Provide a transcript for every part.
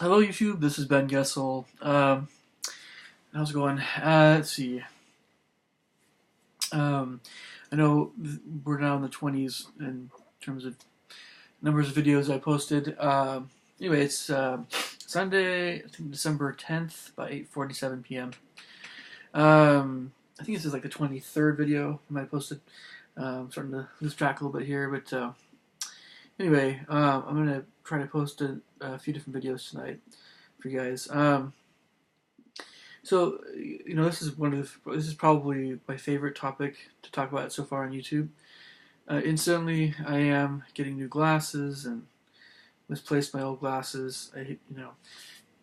Hello YouTube, this is Ben Gessel. How's it going? Let's see. Um, I know we're now in the 20s in terms of numbers of videos I posted. Anyway, it's Sunday, I think December 10th, by 8:47 p.m. I think this is like the 23rd video I might have posted. I'm starting to lose track a little bit here, but anyway, I'm going to try to post a few different videos tonight for you guys. So, this is probably my favorite topic to talk about so far on YouTube. Instantly, I am getting new glasses and misplaced my old glasses.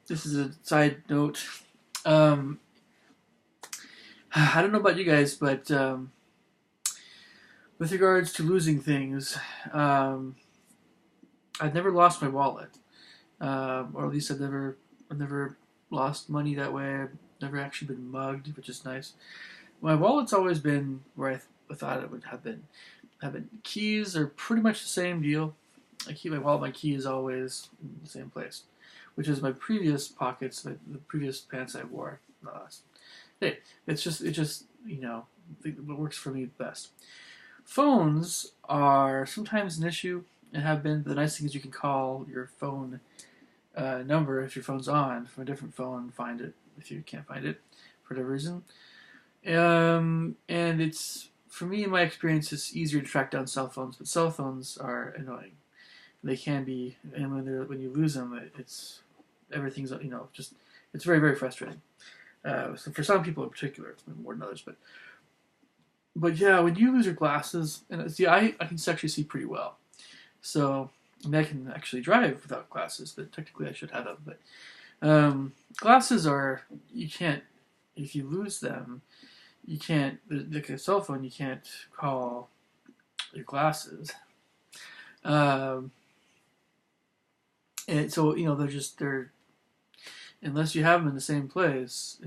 This is a side note. Um, I don't know about you guys, but with regards to losing things, I've never lost my wallet, or at least I've never lost money that way. I've never actually been mugged, which is nice. My wallet's always been where I thought it would have been. Keys are pretty much the same deal. I keep my wallet, my keys always in the same place, which is my previous pockets, the previous pants I wore. Hey, it just what works for me best. Phones are sometimes an issue and have been. The nice thing is you can call your phone number if your phone's on from a different phone, find it if you can't find it for whatever reason. And it's, for me, in my experience, it's easier to track down cell phones, but cell phones are annoying. They can be, and when you lose them, it's everything's just it's very very frustrating. So for some people in particular, more than others, but yeah, when you lose your glasses, and see, I can actually see pretty well, so I mean, I can actually drive without glasses, but technically I should have them. But glasses are, you can't, if you lose them, you can't, like a cell phone, you can't call your glasses. Um, and so, they're, unless you have them in the same place.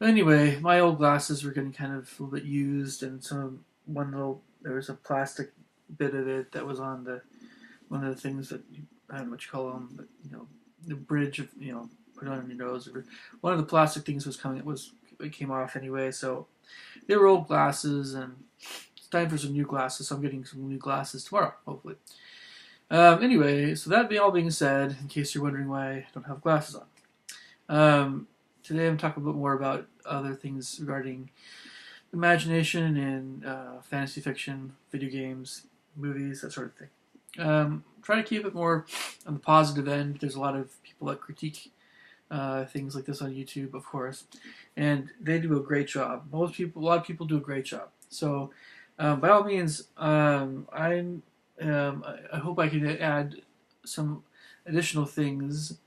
Anyway, my old glasses were getting kind of a little bit used, and there was a plastic bit of it that was on one of the things that, I don't know what you call them, but the bridge of, put it on your nose. One of the plastic things it came off anyway, so they were old glasses, and it's time for some new glasses, so I'm getting some new glasses tomorrow, hopefully. Anyway, so that all being said, in case you're wondering why I don't have glasses on, today I'm talking a bit more about other things regarding imagination and fantasy fiction, video games, movies, that sort of thing. Try to keep it more on the positive end. There's a lot of people that critique things like this on YouTube, of course, and they do a great job. A lot of people do a great job. So, by all means, I hope I can add some additional things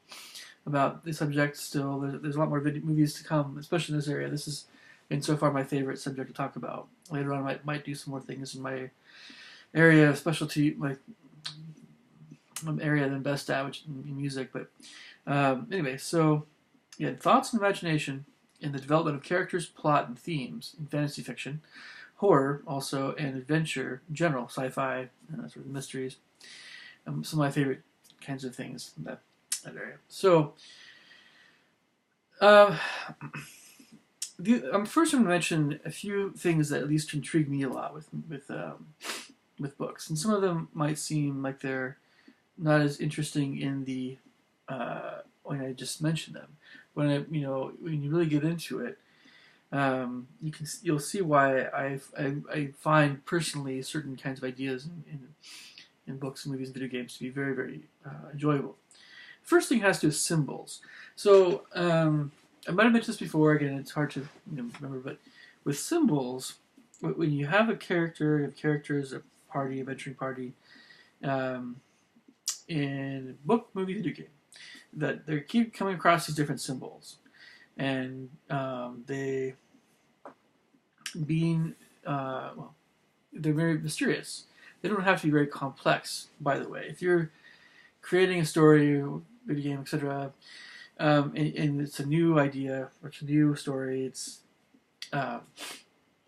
about the subject. Still, there's a lot more movies to come, especially in this area. This has been so far my favorite subject to talk about. Later on, I might do some more things in my area of specialty, my area that I'm best at, which is music. But anyway, so yeah, thoughts and imagination in the development of characters, plot, and themes in fantasy fiction, horror, also, and adventure in general, sci-fi, sort of mysteries. Some of my favorite kinds of things in that area. So, I'm first going to mention a few things that at least intrigue me a lot with books, and some of them might seem like they're not as interesting in the when I just mentioned them. When when you really get into it, you'll see why I find personally certain kinds of ideas in books, movies, and video games to be very very enjoyable. First thing has to do with symbols. So I might have mentioned this before. Again, it's hard to remember, but with symbols, when you have a character, you have characters, a party, a venturing party, in book, movie, video game, that they keep coming across these different symbols, and they being they're very mysterious. They don't have to be very complex, by the way. If you're creating a story, video game, etc., and it's a new idea or it's a new story,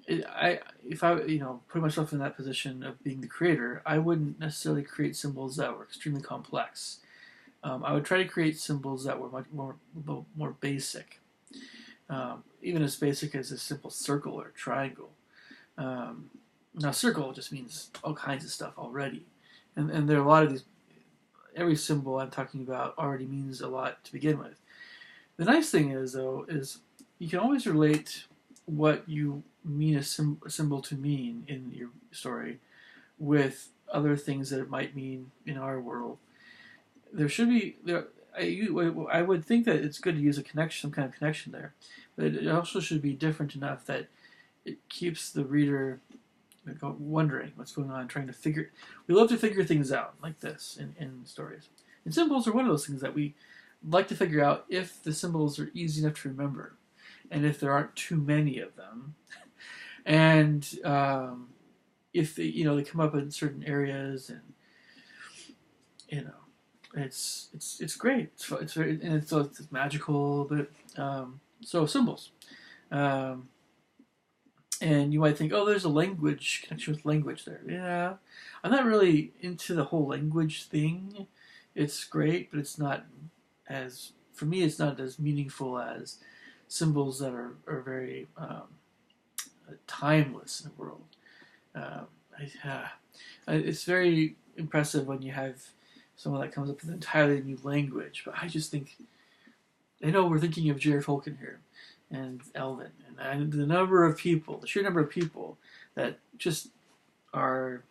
if I put myself in that position of being the creator, I wouldn't necessarily create symbols that were extremely complex. I would try to create symbols that were much more basic, even as basic as a simple circle or triangle. Um, Now, circle just means all kinds of stuff already, and there are a lot of these. Every symbol I'm talking about already means a lot to begin with. The nice thing is, though, is you can always relate what you mean a symbol to mean in your story with other things that it might mean in our world. There should be there. I would think that it's good to use a connection, some kind of connection there, but it also should be different enough that it keeps the reader wondering what's going on, trying to figure. We love to figure things out like this in stories, and symbols are one of those things that we like to figure out if the symbols are easy enough to remember, and if there aren't too many of them, and if they come up in certain areas, and it's great. It's very and it's magical, but so symbols. Um, And you might think, oh, there's a language connection with language there. Yeah, I'm not really into the whole language thing. It's great, but it's not as for me. It's not as meaningful as symbols that are very timeless in the world. Um, it's very impressive when you have someone that comes up with an entirely new language. But I just think I know we're thinking of J.R. Tolkien here and Elvin, and the number of people, the sheer number of people that just are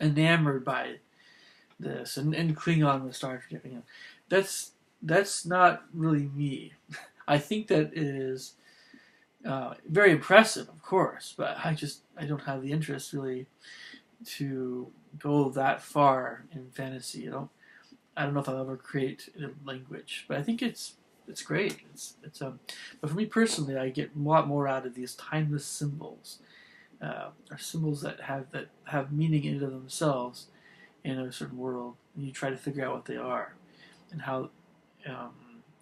enamored by this, and Klingon with Star Trek. That's not really me. I think that is very impressive, of course, but I don't have the interest really to go that far in fantasy. I don't know if I'll ever create a language, but I think it's great. But for me personally, I get a lot more out of these timeless symbols, or symbols that have meaning in and of themselves in a certain world, and you try to figure out what they are and um,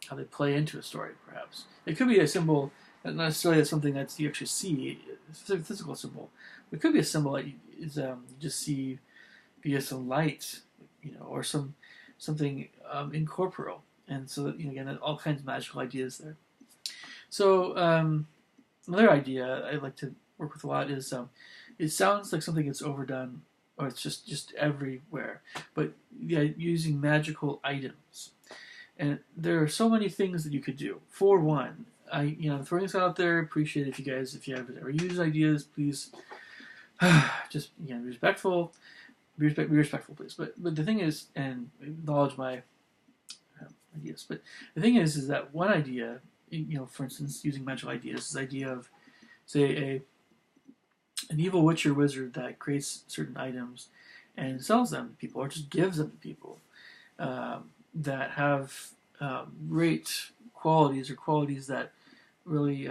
how they play into a story. Perhaps it could be a symbol, not necessarily something that you actually see, a physical symbol. It could be a symbol that you just see via some light, or something incorporeal. And so, again, all kinds of magical ideas there. So, another idea I like to work with a lot is it sounds like something that's overdone or it's just everywhere, but yeah, using magical items. And there are so many things that you could do. For one, throwing this out there. Appreciate if you have ever used ideas, please just be respectful. Be respectful, please. But the thing is, and acknowledge my ideas. But the thing is that one idea, for instance, using magical ideas, is the idea of, say, an evil witch or wizard that creates certain items and sells them to people, or just gives them to people that have great qualities, or qualities that really,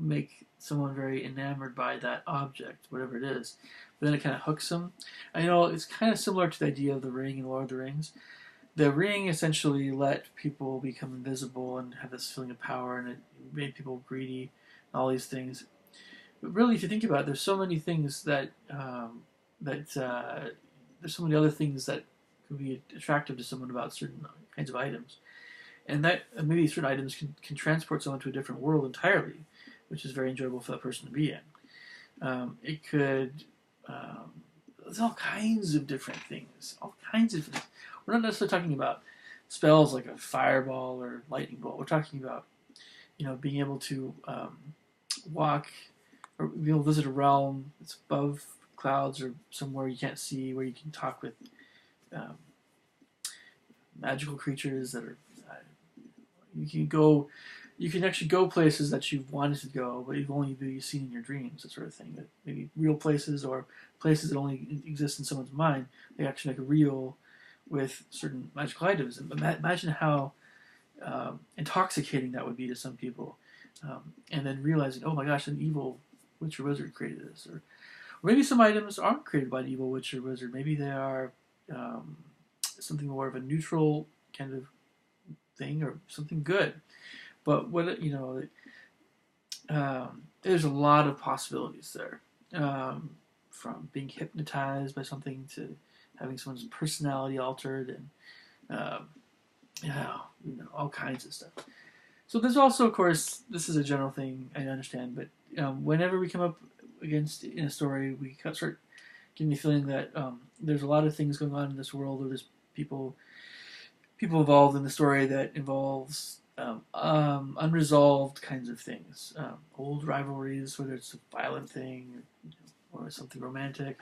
make someone very enamored by that object, whatever it is. But then it kind of hooks them. I know it's kind of similar to the idea of the ring in Lord of the Rings. The ring essentially let people become invisible and have this feeling of power, and it made people greedy, and all these things. But really, if you think about it, there's so many things there's so many other things that could be attractive to someone about certain kinds of items, and that maybe certain items can transport someone to a different world entirely, which is very enjoyable for that person to be in. It could. There's all kinds of different things. All kinds of things. We're not necessarily talking about spells like a fireball or lightning bolt. We're talking about, being able to walk or be able to visit a realm that's above clouds or somewhere you can't see, where you can talk with um, magical creatures that are. You can actually go places that you've wanted to go, but you've only been seen in your dreams, that sort of thing. That maybe real places or places that only exist in someone's mind, they actually make it real with certain magical items. And imagine how intoxicating that would be to some people. And then realizing, oh my gosh, an evil witch or wizard created this. Or maybe some items aren't created by an evil witch or wizard. Maybe they are something more of a neutral kind of thing, or something good. But there's a lot of possibilities there, from being hypnotized by something to having someone's personality altered, and all kinds of stuff. So there's also, of course, this is a general thing I understand, but whenever we come up against in a story, we start getting the feeling that there's a lot of things going on in this world, or there's people involved in the story that involves unresolved kinds of things, old rivalries, whether it's a violent thing or something romantic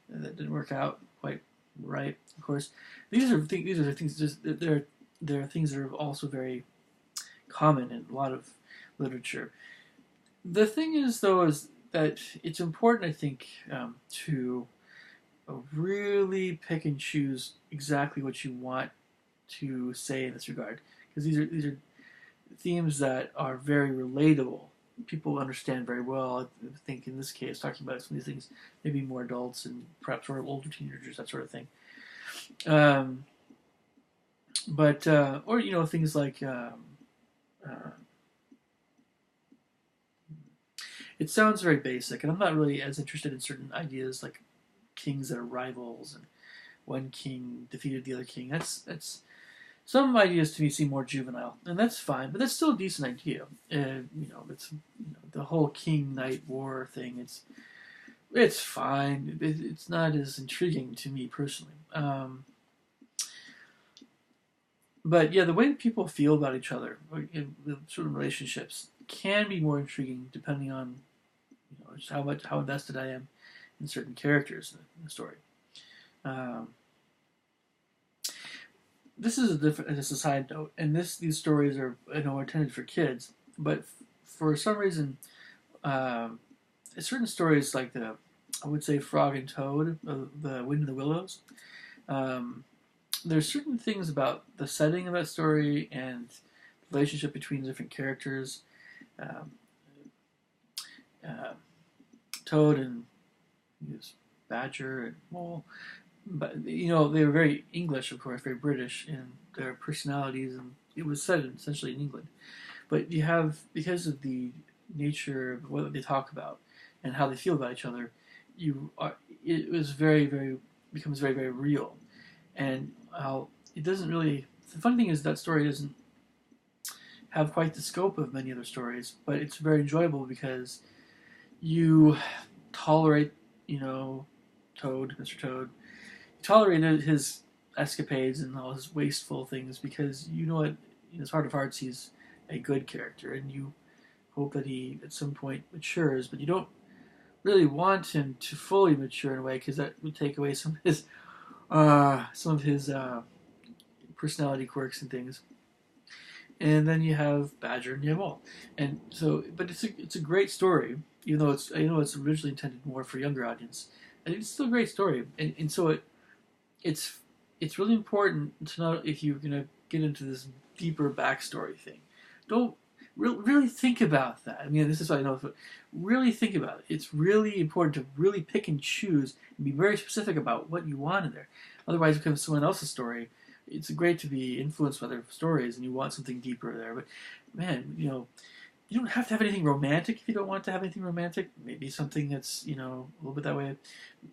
that didn't work out quite right. Of course, these are things. Just there are things that are also very common in a lot of literature. The thing is, though, is that it's important, I think, to really pick and choose exactly what you want to say in this regard, because these are themes that are very relatable. People understand very well. I think in this case, talking about some of these things, maybe more adults and perhaps sort of older teenagers, that sort of thing. But or things like it sounds very basic, and I'm not really as interested in certain ideas like kings that are rivals and one king defeated the other king. That's some ideas to me seem more juvenile, and that's fine, but that's still a decent idea. It's the whole king knight war thing. It's fine. It's not as intriguing to me personally. But yeah, the way people feel about each other in certain relationships can be more intriguing depending on just how invested I am in certain characters in the story. This is a side note, and these stories are intended for kids, but for some reason, certain stories like I would say Frog and Toad, the Wind in the Willows. There's certain things about the setting of that story and the relationship between different characters. Um, Toad and his Badger and Mole, but they were very English, of course, very British in their personalities, and it was set essentially in England. But you have, because of the nature of what they talk about and how they feel about each other, it was very, very becomes very, very real, and it doesn't really. The funny thing is that story doesn't have quite the scope of many other stories, but it's very enjoyable because you tolerate, Toad, Mr. Toad. You tolerated his escapades and all his wasteful things because you know it in his heart of hearts he's a good character, and you hope that he at some point matures, but you don't really want him to fully mature in a way because that would take away some of his personality quirks and things. And then you have Badger and Yamol, and so, but it's a great story, even though it's originally intended more for younger audience. And it's still a great story, and so it's really important to know if you're gonna get into this deeper backstory thing. Don't really think about that. I mean, this is what I know. Really think about it. It's really important to really pick and choose and be very specific about what you want in there. Otherwise, it becomes someone else's story. It's great to be influenced by their stories, and you want something deeper there. But man, you don't have to have anything romantic if you don't want to have anything romantic. Maybe something that's a little bit that way.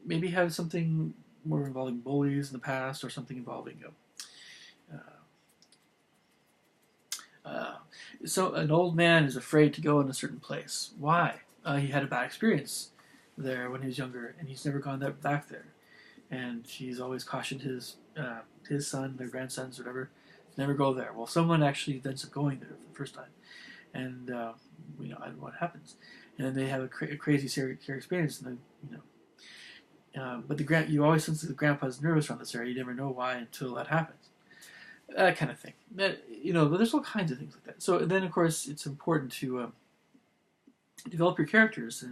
Maybe have something more involving bullies in the past, or something involving so an old man is afraid to go in a certain place. Why? He had a bad experience there when he was younger, and he's never gone back there. And he's always cautioned his son, their grandsons, or whatever, to never go there. Well, someone actually ends up going there for the first time, and what happens, and then they have a crazy experience, and then but you always sense that the grandpa's nervous around this area. You never know why until that happens. That kind of thing. But there's all kinds of things like that. So then, of course, it's important to develop your characters,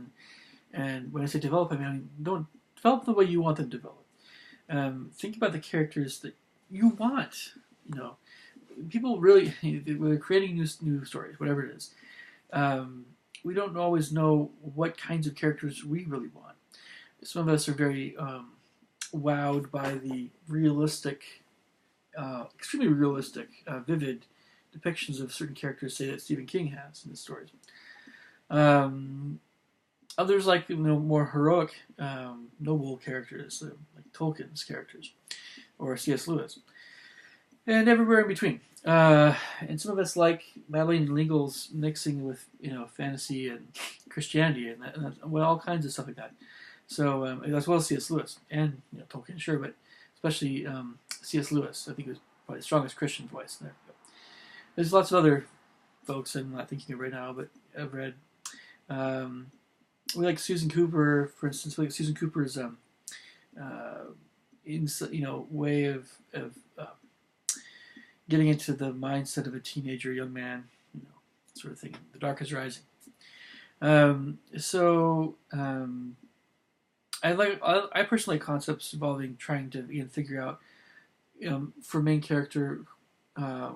and when I say develop, I mean don't develop the way you want them to develop. Think about the characters that you want. People really, when they're creating new stories, whatever it is, we don't always know what kinds of characters we really want. Some of us are very wowed by the realistic, extremely realistic, vivid depictions of certain characters, say that Stephen King has in his stories. Others like more heroic, noble characters, like Tolkien's characters or C.S. Lewis, and everywhere in between. And some of us like Madeleine and Legal's mixing with fantasy and Christianity and all kinds of stuff like that. So as well as C.S. Lewis and Tolkien, sure, but especially C.S. Lewis, I think was probably the strongest Christian voice there. But there's lots of other folks I'm not thinking of right now, but I've read. We like Susan Cooper, for instance. We like Susan Cooper's way of getting into the mindset of a teenager, young man, sort of thing. The Dark is Rising. I personally like concepts involving trying to figure out for main character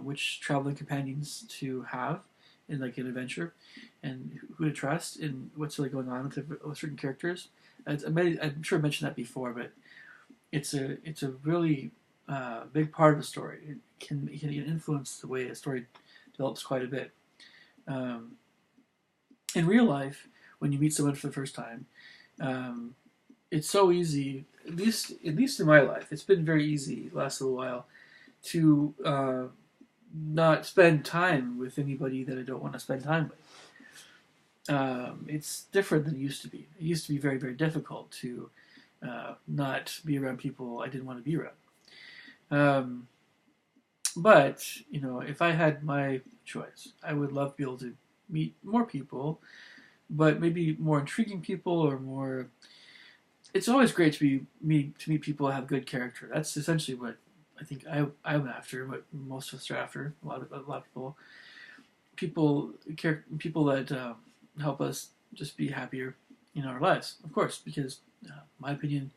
which traveling companions to have in like an adventure, and who to trust, and what's really going on with certain characters. I'm sure I mentioned that before, but it's a really big part of the story. It can influence the way a story develops quite a bit. In real life, when you meet someone for the first time, it's so easy. At least in my life, it's been very easy the last little while to not spend time with anybody that I don't want to spend time with. It's different than it used to be. It used to be very, very difficult to not be around people I didn't want to be around. But if I had my choice, I would love to be able to meet more people, but maybe more intriguing people or more. It's always great to meet people who have good character. That's essentially what I think I'm after. What most of us are after. A lot of people that help us just be happier in our lives. Of course, because my opinion,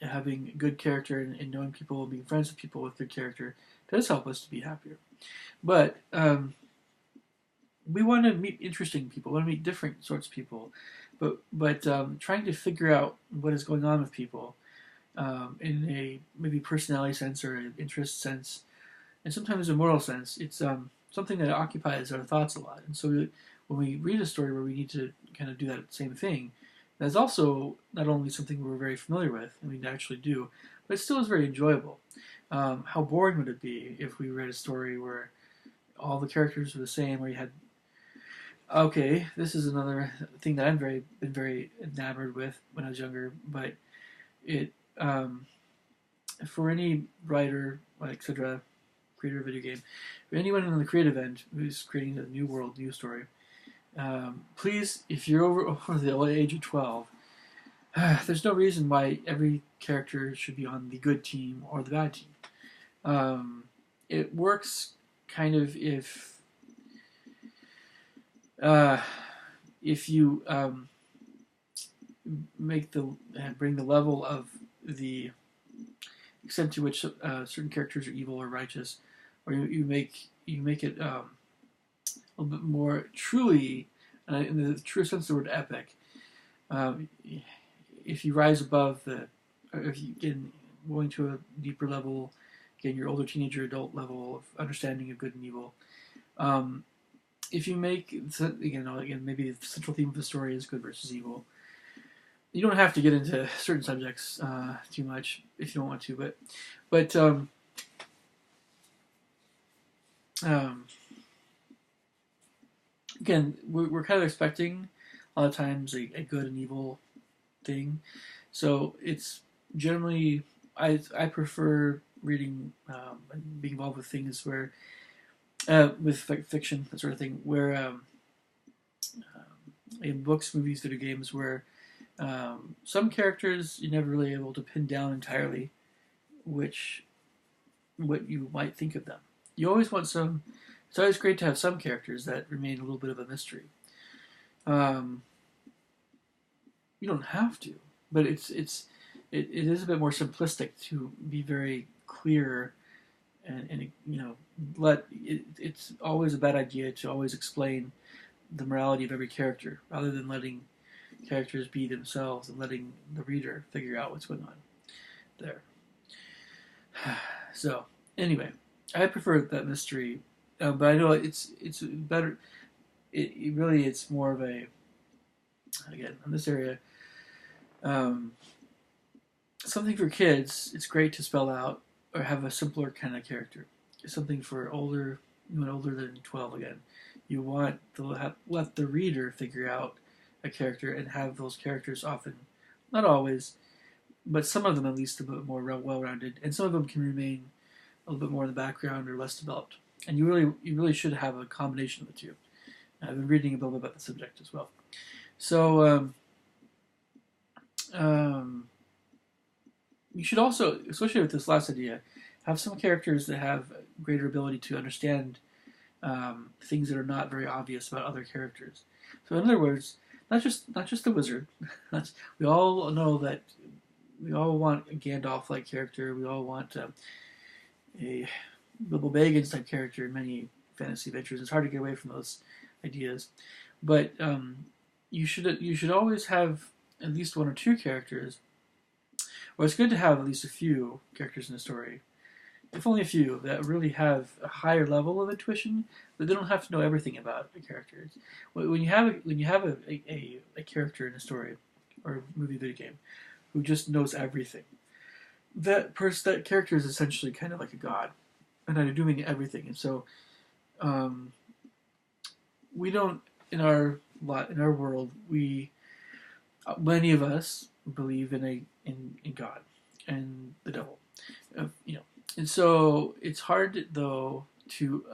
having good character and knowing people, being friends with people with good character, does help us to be happier. But we want to meet interesting people. We want to meet different sorts of people. But trying to figure out what is going on with people in a maybe personality sense or an interest sense, and sometimes a moral sense, it's something that occupies our thoughts a lot. And so when we read a story where we need to kind of do that same thing, that's also not only something we're very familiar with and we actually do, but it still is very enjoyable. How boring would it be if we read a story where all the characters were the same, where you had okay, this is another thing that I've been very enamored with when I was younger. But it for any writer, etc., creator of a video game, for anyone on the creative end who's creating a new world, new story, please, if you're over the age of 12, there's no reason why every character should be on the good team or the bad team. It works kind of if you bring the level of the extent to which certain characters are evil or righteous, or you make it a little bit more truly, in the true sense of the word, epic. If you rise above or if you get going to a deeper level, again, your older teenager, adult level of understanding of good and evil. If you make again, maybe the central theme of the story is good versus evil. You don't have to get into certain subjects too much if you don't want to, but again, we're kind of expecting a lot of times a good and evil thing, so it's generally I prefer reading and being involved with things where with fiction, that sort of thing, where in books, movies, video games, where some characters you're never really able to pin down entirely what you might think of them. You always want some. It's always great to have some characters that remain a little bit of a mystery. You don't have to, but it is a bit more simplistic to be very clear and it's always a bad idea to always explain the morality of every character rather than letting characters be themselves and letting the reader figure out what's going on there. So anyway, I prefer that mystery, but I know it's better. It's more of a again in this area. Um, Something for kids, it's great to spell out or have a simpler kind of character. Something for older, even older than 12 again. You want to let the reader figure out a character and have those characters often, not always, but some of them at least a bit more well-rounded, and some of them can remain a little bit more in the background or less developed. And you really should have a combination of the two. I've been reading a little bit about the subject as well. So you should also, especially with this last idea, have some characters that have greater ability to understand things that are not very obvious about other characters. So in other words, not just the wizard. We all know that we all want a Gandalf-like character. We all want a Bilbo Baggins type character in many fantasy adventures. It's hard to get away from those ideas, but you should always have at least one or two characters. Or it's good to have at least a few characters in the story, if only a few, that really have a higher level of intuition, but they don't have to know everything about the characters. When you have a character in a story or movie, video game, who just knows everything, that character is essentially kind of like a god, and they're doing everything. And so, we don't in our world, we many of us believe in God and the devil, and so it's hard though to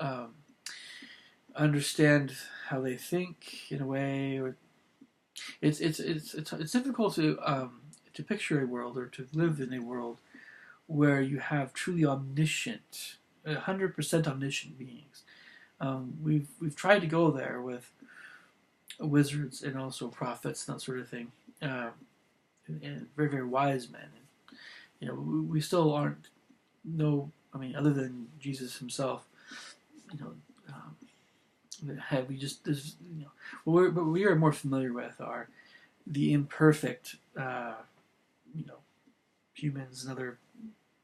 understand how they think in a way, or it's difficult to picture a world or to live in a world where you have truly omniscient, 100% omniscient beings. We've tried to go there with wizards and also prophets and that sort of thing, and very very wise men. And, we still aren't I mean, other than Jesus himself, you know, have we just what we are more familiar with are the imperfect, humans and other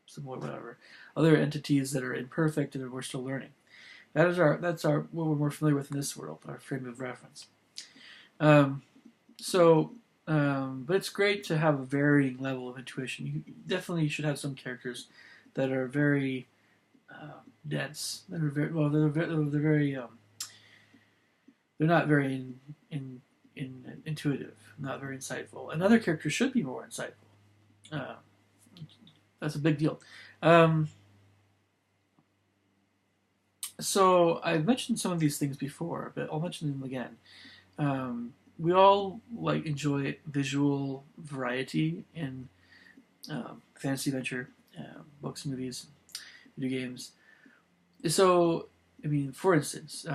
somewhat whatever other entities that are imperfect and we're still learning. That's what we're more familiar with in this world, our frame of reference. But it's great to have a varying level of intuition. You definitely should have some characters that are very dense. That are very well. They're very. They're not very intuitive, not very insightful. And other characters should be more insightful. That's a big deal. So I've mentioned some of these things before, but I'll mention them again. We all enjoy visual variety in fantasy adventure, books, movies, video games. So, I mean, for instance,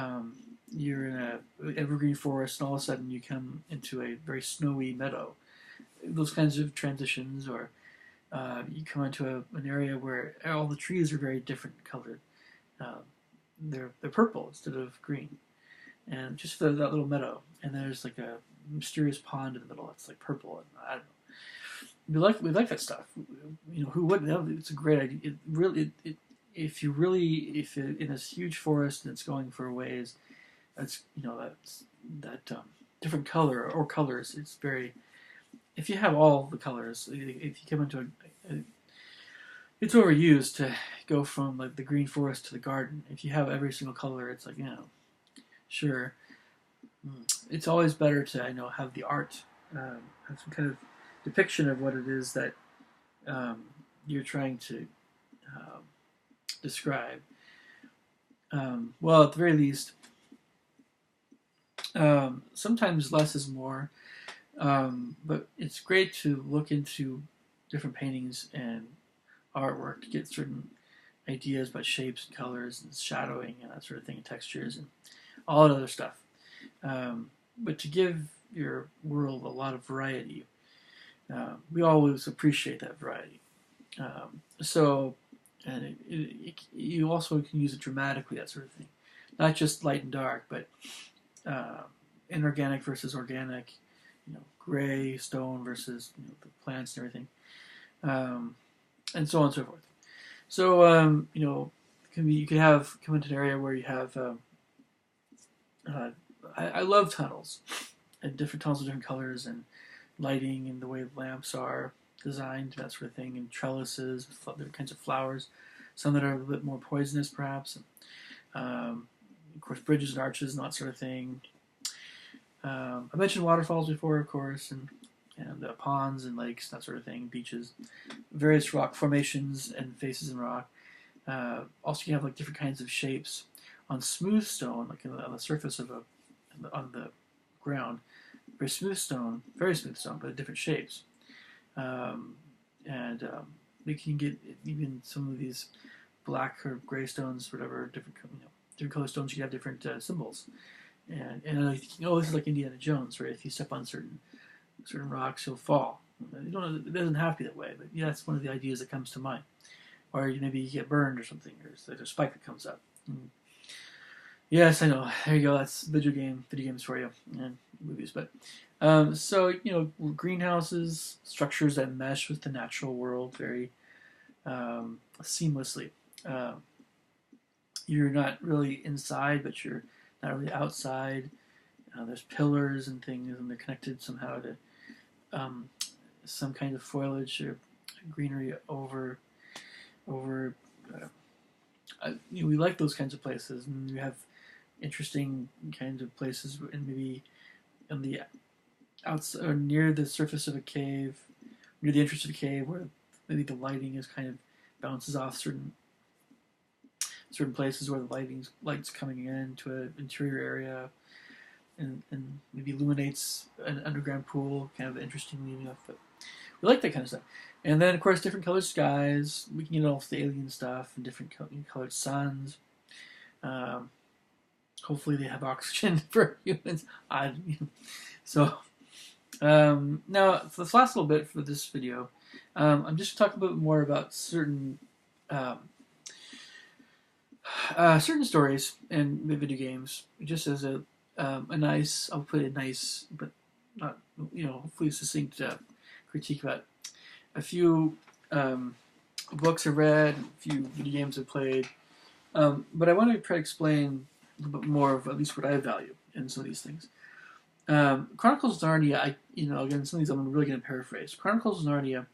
you're in an evergreen forest, and all of a sudden you come into a very snowy meadow. Those kinds of transitions, or you come into an area where all the trees are very different colored. They're purple instead of green, and just for that little meadow. And there's like a mysterious pond in the middle that's like purple, and I don't know. We like that stuff. Who wouldn't? It's a great idea. It really, if in this huge forest and it's going for a ways, that's different color or colors. It's very. If you have all the colors, if you come into it's overused to go from like the green forest to the garden. If you have every single color, it's like sure. It's always better to have the art, have some kind of depiction of what it is that you're trying to describe. Well, at the very least, sometimes less is more, but it's great to look into different paintings and artwork to get certain ideas about shapes and colors and shadowing and that sort of thing, and textures and all that other stuff. But to give your world a lot of variety, we always appreciate that variety. And you also can use it dramatically, that sort of thing. Not just light and dark, but inorganic versus organic, gray, stone versus the plants and everything, and so on and so forth. So, you could come into an area where you have. I love tunnels. and different tones of different colors and lighting and the way lamps are designed, that sort of thing, and trellises, different kinds of flowers, some that are a little bit more poisonous perhaps. And, of course, bridges and arches and that sort of thing. I mentioned waterfalls before, of course, and ponds and lakes, that sort of thing, beaches, various rock formations and faces in rock. Also, you have like different kinds of shapes on smooth stone, like on the surface of on the ground. Very smooth stone, but different shapes. You can get even some of these black or gray stones, whatever, different color stones. You have different symbols. And I think, this is like Indiana Jones, right? If you step on certain rocks, you'll fall. It doesn't have to be that way, but yeah, that's one of the ideas that comes to mind. Or maybe you get burned or something, or there's a spike that comes up. Yes, I know. There you go. That's video games for you, and movies. But greenhouses, structures that mesh with the natural world very seamlessly. You're not really inside, but you're not really outside. There's pillars and things, and they're connected somehow to some kind of foliage or greenery over. We like those kinds of places, and you have interesting kinds of places, and maybe on the outside or near the surface of a cave, near the entrance of a cave, where maybe the lighting is kind of bounces off certain places where the light's coming into an interior area, and maybe illuminates an underground pool, kind of interestingly enough. But we like that kind of stuff. And then, of course, different colored skies. We can get all the alien stuff and different colored suns. Hopefully, they have oxygen for humans. Now, for this last little bit for this video, I'm just talking a bit more about certain stories in video games, just as a nice, I'll put it nice, but not, hopefully succinct critique about a few books I've read, a few video games I've played. But I want to try to explain a little bit more of at least what I value in some of these things. Chronicles of Narnia, again, some of these I'm really going to paraphrase. Chronicles of Narnia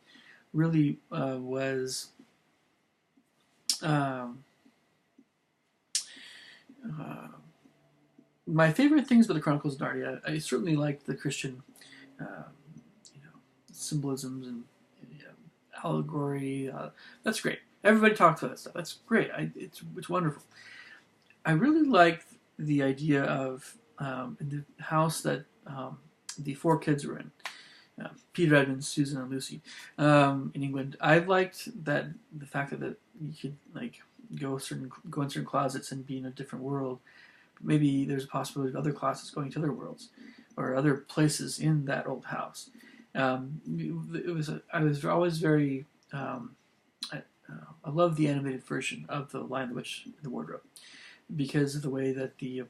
really was my favorite things about the Chronicles of Narnia. I certainly liked the Christian symbolisms and allegory. That's great. Everybody talks about that stuff. That's great. It's wonderful. I really liked the idea of the house that the four kids were in. Peter, Edmund, Susan, and Lucy in England. I liked the fact that you could go in certain closets and be in a different world. Maybe there's a possibility of other closets going to other worlds or other places in that old house. I was always very. I love the animated version of The Lion, the Witch, and the Wardrobe because of the way that the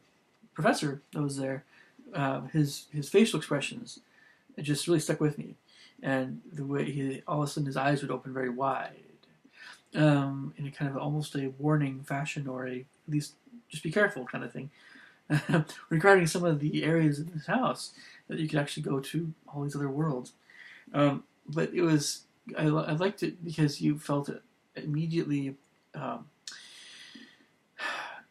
professor that was there, his facial expressions, it just really stuck with me, and the way all of a sudden his eyes would open very wide, in a kind of almost a warning fashion, or at least just be careful kind of thing, regarding some of the areas in this house that you could actually go to all these other worlds. But it was I liked it because you felt it immediately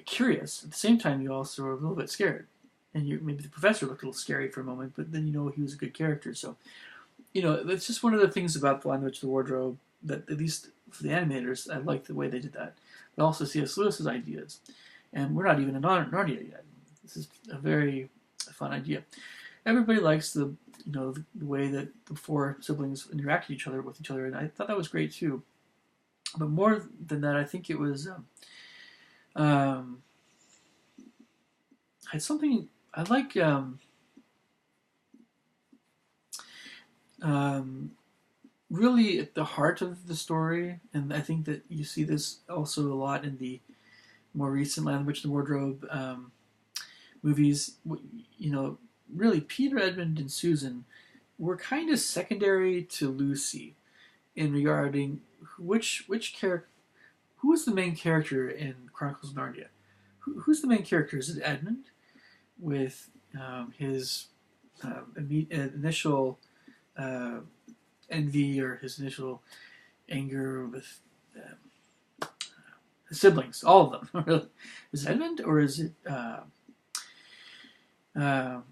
curious. At the same time, you also were a little bit scared, and maybe the professor looked a little scary for a moment, but then he was a good character. So, that's just one of the things about The Lion, the Witch, and the Wardrobe that, at least for the animators, I liked the way they did that. But also C.S. Lewis's ideas, and we're not even in Narnia yet. This is a very fun idea. Everybody likes the way that the four siblings interact with each other, and I thought that was great too. But more than that, I think it was had something I like. Really at the heart of the story, and I think that you see this also a lot in the more recent Lion, the Witch, and the Wardrobe movies. Really, Peter, Edmund, and Susan were kind of secondary to Lucy in regarding which character, who is the main character in Chronicles of Narnia. Who's the main character? Is it Edmund with his initial uh, envy or his initial anger with his siblings, all of them. Is it Edmund or is it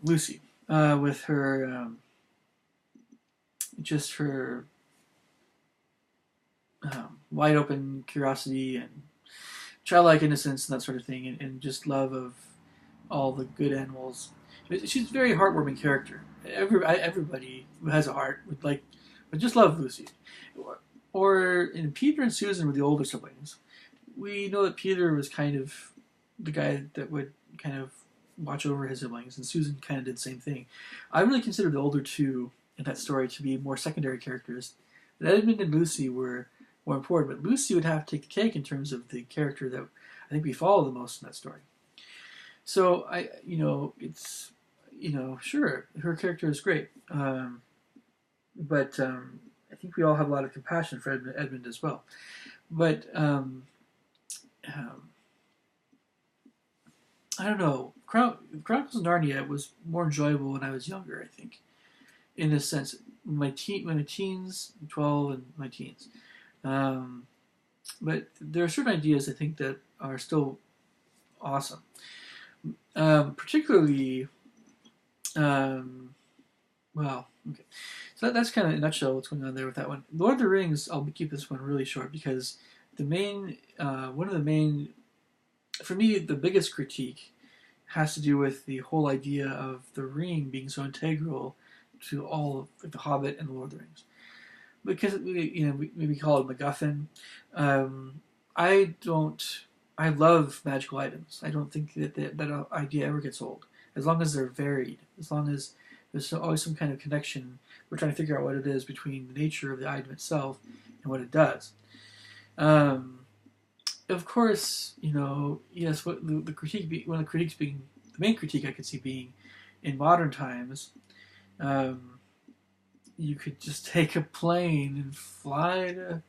Lucy with her just her wide open curiosity and childlike innocence and that sort of thing, and just love of all the good animals. She's a very heartwarming character. Everybody who has a heart would just love Lucy. Or in Peter and Susan were the older siblings. We know that Peter was kind of the guy that would kind of watch over his siblings, and Susan kind of did the same thing. I really consider the older two in that story to be more secondary characters. But Edmund and Lucy were more important, but Lucy would have to take the cake in terms of the character that I think we follow the most in that story. So it's, sure, her character is great, but I think we all have a lot of compassion for Edmund as well. But I don't know. Chronicles of Narnia was more enjoyable when I was younger, I think, in this sense. My teens, 12 and my teens. But there are certain ideas I think that are still awesome. Particularly, well, okay. So that's kind of in a nutshell what's going on there with that one. Lord of the Rings, I'll keep this one really short because one of the main, for me, the biggest critique has to do with the whole idea of the ring being so integral to all of The Hobbit and the Lord of the Rings. Because we maybe call it MacGuffin. I love magical items. I don't think that idea ever gets old. As long as they're varied, as long as there's always some kind of connection, we're trying to figure out what it is between the nature of the item itself and what it does. Of course, yes. What the critique, one of the critiques being the main critique I could see being in modern times, you could just take a plane and fly to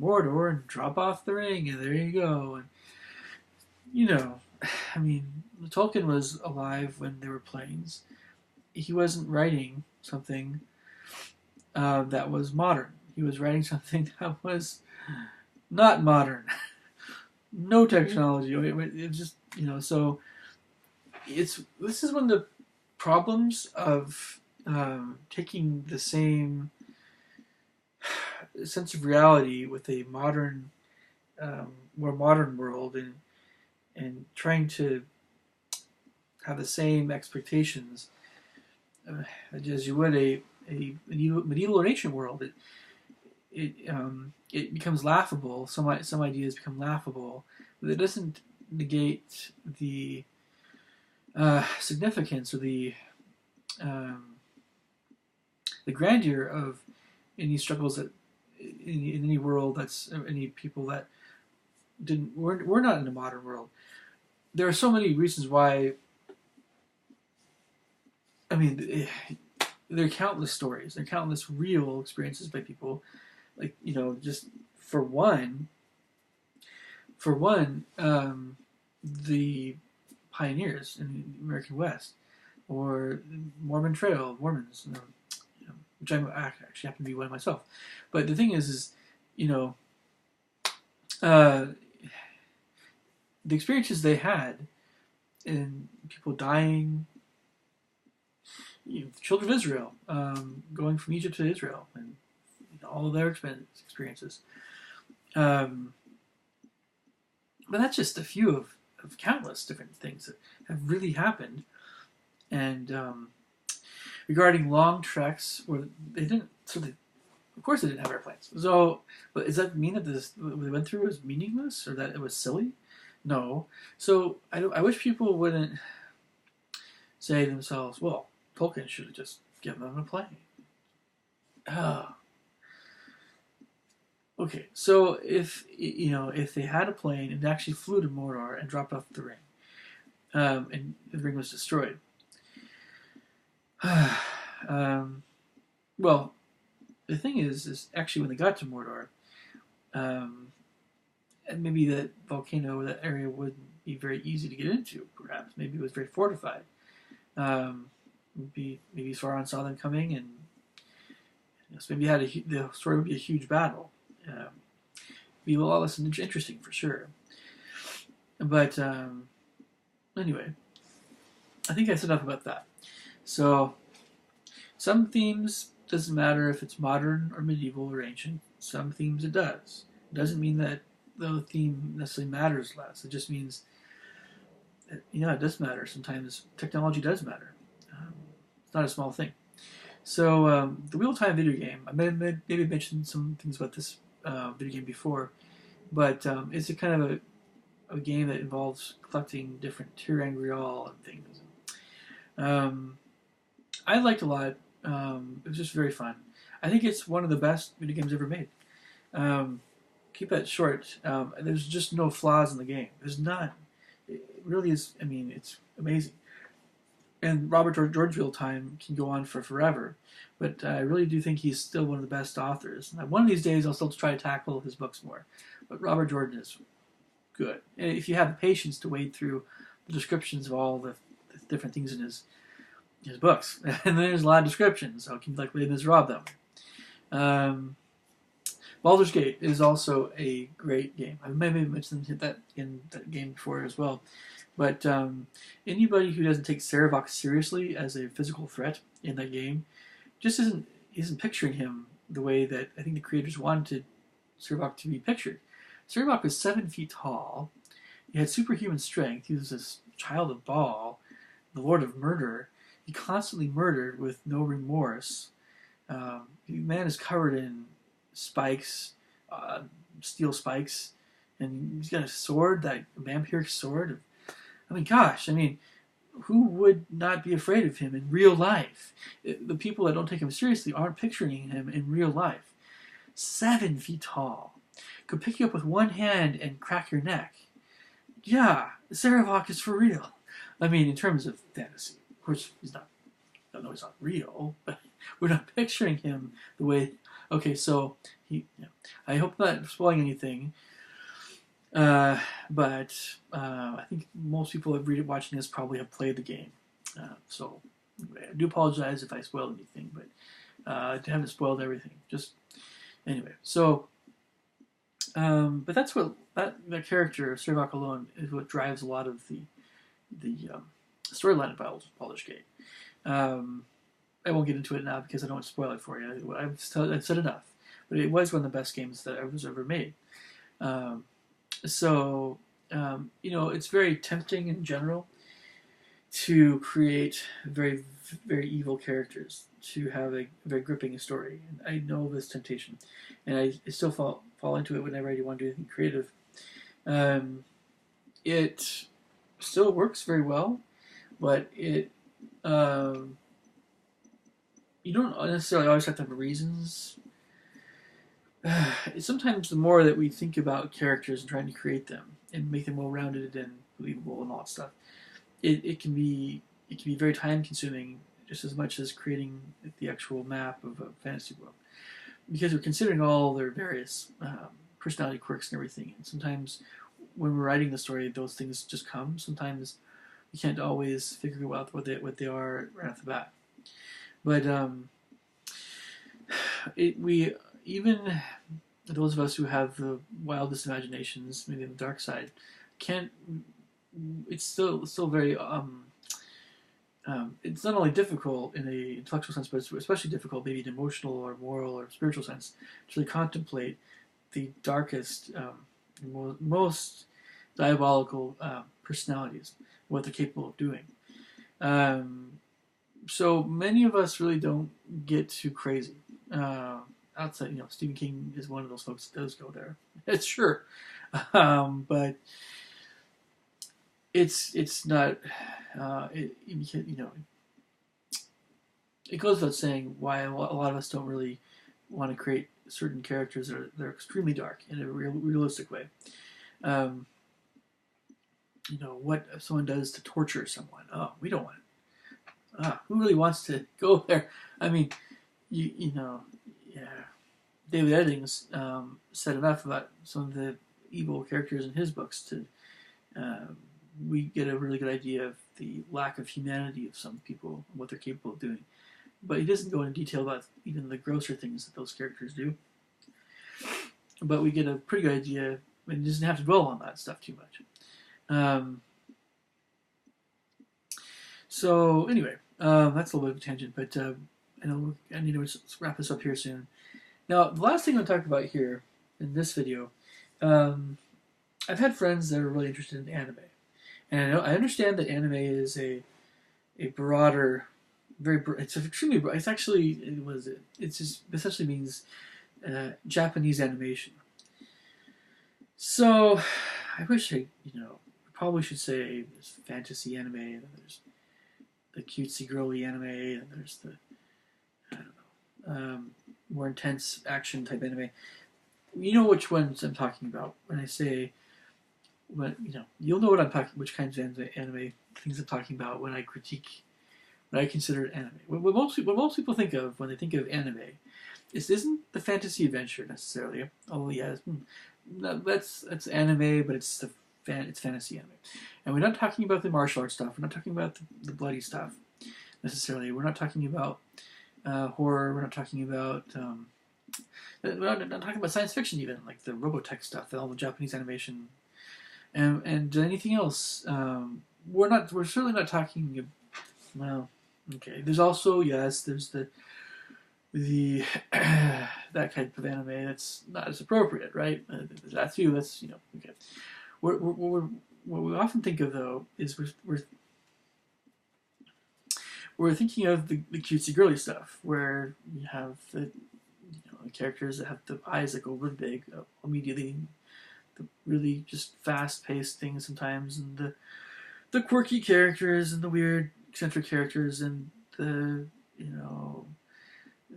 Mordor and drop off the ring, and there you go. And I mean, Tolkien was alive when there were planes. He wasn't writing something that was modern. He was writing something that was not modern. No technology. It's just So this is one of the problems of taking the same sense of reality with a modern, more modern world and trying to have the same expectations as you would a medieval or ancient world. It becomes laughable. Some ideas become laughable, but it doesn't negate the significance or the grandeur of any struggles that in any world that's any people that we're not in a modern world. There are so many reasons why. I mean, there are countless stories. There are countless real experiences by people. Like just for one, the pioneers in the American West, or Mormon Trail, Mormons, which I actually happen to be one myself. But the thing is the experiences they had, and people dying, the children of Israel, going from Egypt to Israel, and all of their experiences. But that's just a few of countless different things that have really happened. And regarding long treks, where they didn't, of course they didn't have airplanes. So, but does that mean that what we went through was meaningless or that it was silly? No. So I wish people wouldn't say to themselves, well, Tolkien should have just given them a plane. Okay, so if they had a plane and actually flew to Mordor and dropped off the ring, and the ring was destroyed, well, the thing is actually when they got to Mordor, and maybe that volcano, that area wouldn't be very easy to get into. Perhaps maybe it was very fortified. maybe Sauron saw them coming, and so maybe the story would be a huge battle. Be a lot less interesting for sure. But anyway, I think I said enough about that. So some themes doesn't matter if it's modern or medieval or ancient. Some themes it does. It doesn't mean that the theme necessarily matters less. It just means that, it does matter. Sometimes technology does matter. It's not a small thing. So the Wheel of Time video game, I maybe mentioned some things about this video game before, but it's a kind of a game that involves collecting different Tir Angrial and things. I liked a lot. It was just very fun. I think it's one of the best video games ever made. Keep that short. There's just no flaws in the game. There's none. It really is. I mean, it's amazing. And Robert George Wheel Time can go on for forever, but I really do think he's still one of the best authors. And one of these days, I'll still try to tackle his books more. But Robert Jordan is good. And if you have the patience to wade through the descriptions of all the different things in his books, and there's a lot of descriptions, so it can like Les Miserables them. Baldur's Gate is also a great game. I maybe mentioned that in that game before as well. But anybody who doesn't take Sarevok seriously as a physical threat in that game just isn't picturing him the way that I think the creators wanted Sarevok to be pictured. Sarevok was 7 feet tall. He had superhuman strength. He was this child of Baal, the Lord of Murder. He constantly murdered with no remorse. The man is covered in spikes, steel spikes, and he's got a sword, that vampiric sword. I mean, gosh, who would not be afraid of him in real life? The people that don't take him seriously aren't picturing him in real life. 7 feet tall. Could pick you up with one hand and crack your neck. Yeah, Sarevok is for real. In terms of fantasy. Of course, he's not real, but we're not picturing him the way... Okay, so, I hope I'm not spoiling anything. But I think most people watching this probably have played the game. So I do apologize if I spoiled anything, but I haven't spoiled everything. Just anyway. So, but that's what that character Sarevok alone is what drives a lot of the storyline of Baldur's Gate. I won't get into it now because I don't want to spoil it for you. I've said enough. But it was one of the best games that was ever made. So, it's very tempting in general to create very, very evil characters, to have a very gripping story. And I know this temptation, and I still fall into it whenever I want to do anything creative. It still works very well, but it you don't necessarily always have to have reasons. Sometimes the more that we think about characters and trying to create them and make them well-rounded and believable and all that stuff, it can be very time-consuming just as much as creating the actual map of a fantasy world, because we're considering all their various personality quirks and everything. And sometimes when we're writing the story, those things just come. Sometimes we can't always figure out what they are right off the bat. But even those of us who have the wildest imaginations, maybe on the dark side, can't. It's still very. It's not only difficult in a intellectual sense, but it's especially difficult, maybe in an emotional or moral or spiritual sense, to really contemplate the darkest, most diabolical personalities, what they're capable of doing. So many of us really don't get too crazy. Outside, Stephen King is one of those folks that does go there. It's sure, but it's not. It goes without saying why a lot of us don't really want to create certain characters that are extremely dark in a realistic way. What if someone does to torture someone? Oh, we don't want it. Who really wants to go there? Yeah. David Eddings said enough about some of the evil characters in his books to we get a really good idea of the lack of humanity of some people and what they're capable of doing. But he doesn't go into detail about even the grosser things that those characters do. But we get a pretty good idea, and he doesn't have to dwell on that stuff too much. So anyway, that's a little bit of a tangent, but I know I need to wrap this up here soon. Now, the last thing I'm going to talk about here in this video, I've had friends that are really interested in anime, and I understand that anime is a broader, it's extremely broad. It's actually it just essentially means Japanese animation. So I wish probably should say there's fantasy anime, and there's the cutesy girly anime, and there's the I don't know more intense action type anime. You know which ones I'm talking about when I say you'll know what I'm talking, which kinds of anime things I'm talking about when I critique, when I consider it anime. What most people think of when they think of anime, this isn't the fantasy adventure necessarily. Oh yeah, that's anime, but it's fantasy anime. And we're not talking about the martial arts stuff. We're not talking about the bloody stuff necessarily. We're not talking about horror. We're not talking about we're not talking about science fiction even, like the Robotech stuff, all the Japanese animation, and anything else. We're certainly not talking. Well, okay. There's also there's the that type of anime that's not as appropriate, right? That too. That's okay. What we often think of though is we're thinking of the cutesy girly stuff where you have the characters that have the eyes that go really big immediately, the really just fast paced things sometimes, and the quirky characters and the weird eccentric characters and the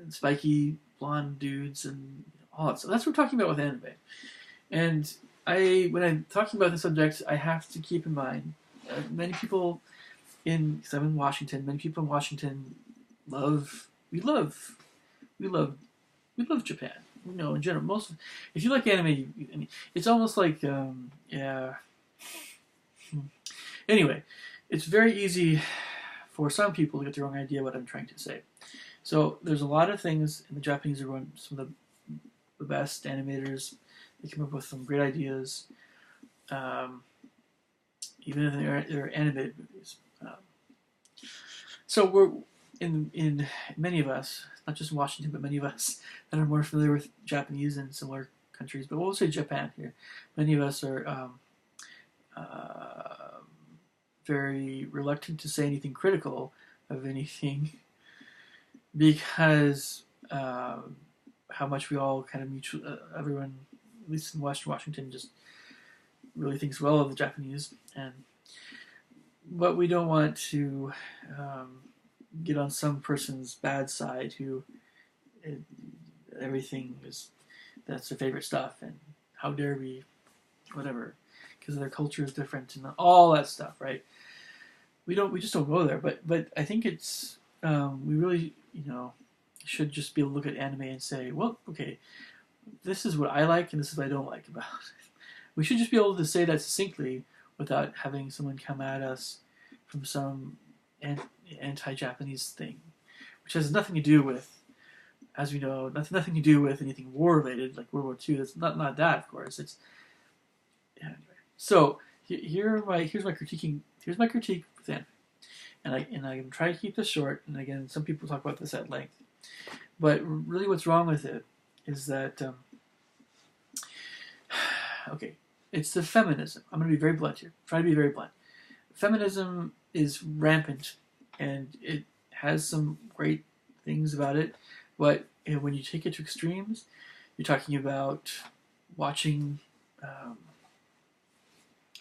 spiky blonde dudes and all that. So that's what we're talking about with anime. And when I'm talking about the subject, I have to keep in mind many people because I'm in Washington. Many people in Washington we love Japan. In general, if you like anime, it's almost like Anyway, it's very easy for some people to get the wrong idea what I'm trying to say. So there's a lot of things, and the Japanese are some of the best animators. They come up with some great ideas, even if they're animated movies. So we're in many of us, not just in Washington, but many of us that are more familiar with Japanese and similar countries, but we'll say Japan here. Many of us are very reluctant to say anything critical of anything because how much we all kind of everyone, at least in Western Washington, just really thinks well of the Japanese, but we don't want to get on some person's bad side who everything that's their favorite stuff, and how dare we, whatever, because their culture is different and all that stuff, right? We just don't go there, but I think it's we really should just be able to look at anime and say, well, okay, this is what I like and this is what I don't like about it. We should just be able to say that succinctly without having someone come at us from some anti-Japanese thing, which has nothing to do with, as we know, nothing to do with anything war-related like World War II. That's not that, of course. It's anyway. So here's my critique with anime, and I can try to keep this short. And again, some people talk about this at length, but really, what's wrong with it is that okay, it's the feminism. I'm going to be very blunt here. Try to be very blunt. Feminism is rampant, and it has some great things about it, but when you take it to extremes, you're talking about watching.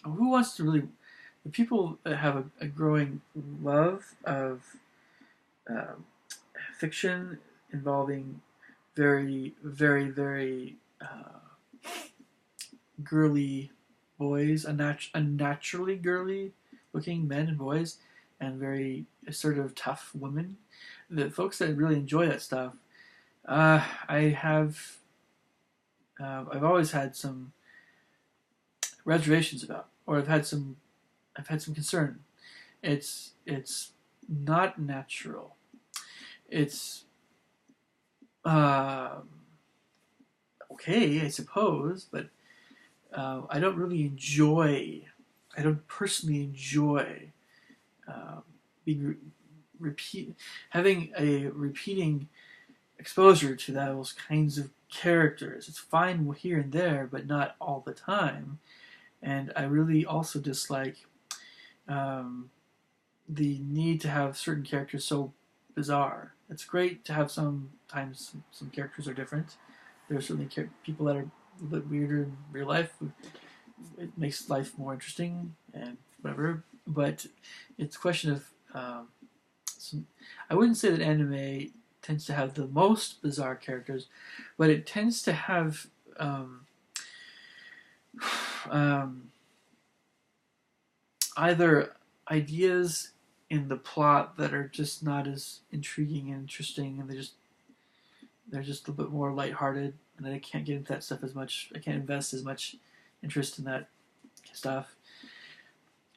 Who wants to really? The people that have a growing love of fiction involving very, very, very girly boys, unnaturally girly looking men and boys, and very assertive, tough women. The folks that really enjoy that stuff, I've always had some reservations about, or I've had some I've had some concern. It's not natural. It's um, okay, I suppose, but I don't really enjoy. I don't personally enjoy um, being repeat having a repeating exposure to those kinds of characters. It's fine here and there, but not all the time. And I really also dislike um, the need to have certain characters so bizarre. It's great to have sometimes some characters are different. There are certainly people that are a little bit weirder in real life. It makes life more interesting and whatever. But it's a question of some, I wouldn't say that anime tends to have the most bizarre characters, but it tends to have um, either ideas in the plot that are just not as intriguing and interesting, and they're just a little bit more lighthearted, and I can't get into that stuff as much. I can't invest as much interest in that stuff.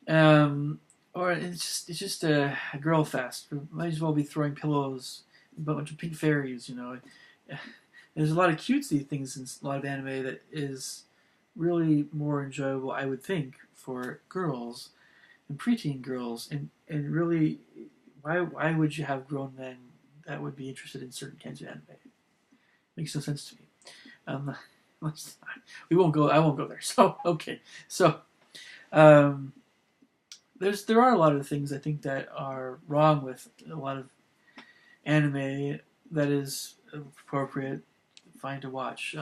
Or it's just a girl fest. We might as well be throwing pillows, a bunch of pink fairies. There's a lot of cutesy things in a lot of anime that is really more enjoyable, I would think, for girls and preteen girls. And really, why would you have grown men that would be interested in certain kinds of anime? Makes no sense to me. Um, we won't go. I won't go there. So okay. So um, there are a lot of things I think that are wrong with a lot of anime that is appropriate, fine to watch.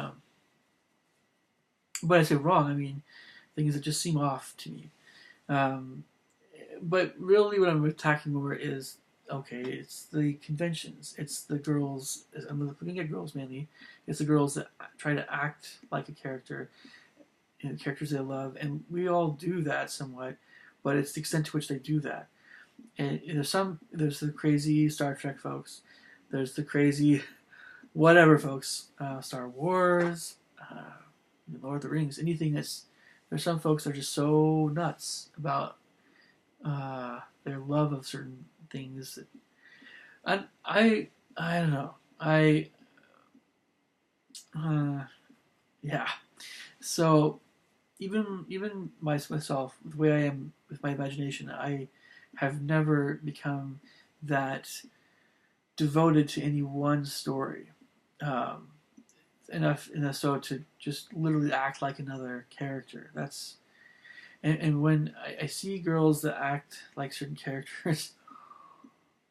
But I say wrong, I mean things that just seem off to me. Um, but really, what I'm attacking over is okay. It's the conventions. It's the girls. I'm looking at girls mainly. It's the girls that try to act like a character, characters they love, and we all do that somewhat. But it's the extent to which they do that. And there's the crazy Star Trek folks. There's the crazy whatever folks. Star Wars, Lord of the Rings, anything that's. There's some folks that are just so nuts about their love of certain things. I don't know. Yeah. So even myself, the way I am with my imagination, I have never become that devoted to any one story. Um, enough so to just literally act like another character. And when I see girls that act like certain characters,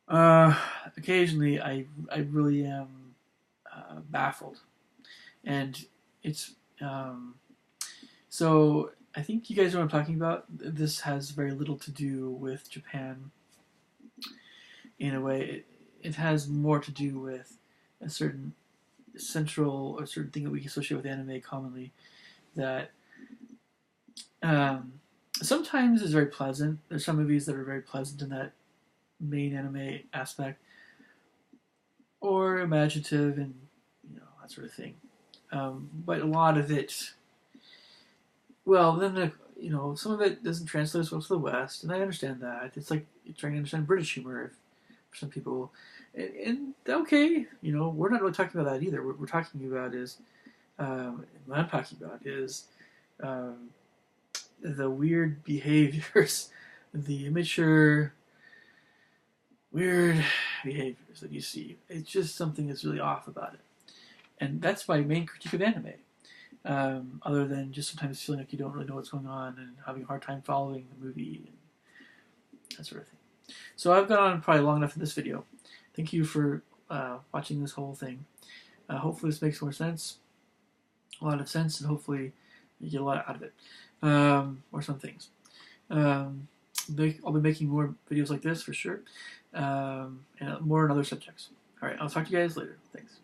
occasionally I really am baffled, and it's so I think you guys know what I'm talking about. This has very little to do with Japan in a way. It has more to do with a certain central or certain thing that we associate with anime commonly that sometimes is very pleasant. There's some movies that are very pleasant in that main anime aspect, or imaginative and that sort of thing. But a lot of it, well, then some of it doesn't translate as well to the West, and I understand that. It's like trying to understand British humor for some people, and okay, we're not really talking about that either. What we're talking about is what I'm talking about is um, the weird behaviors, the immature, weird behaviors that you see. It's just something that's really off about it. And that's my main critique of anime. Other than just sometimes feeling like you don't really know what's going on and having a hard time following the movie and that sort of thing. So I've gone on probably long enough in this video. Thank you for watching this whole thing. Hopefully this makes more sense, a lot of sense, and hopefully you get a lot out of it, or some things. I'll be making more videos like this for sure, and more on other subjects. All right, I'll talk to you guys later. Thanks.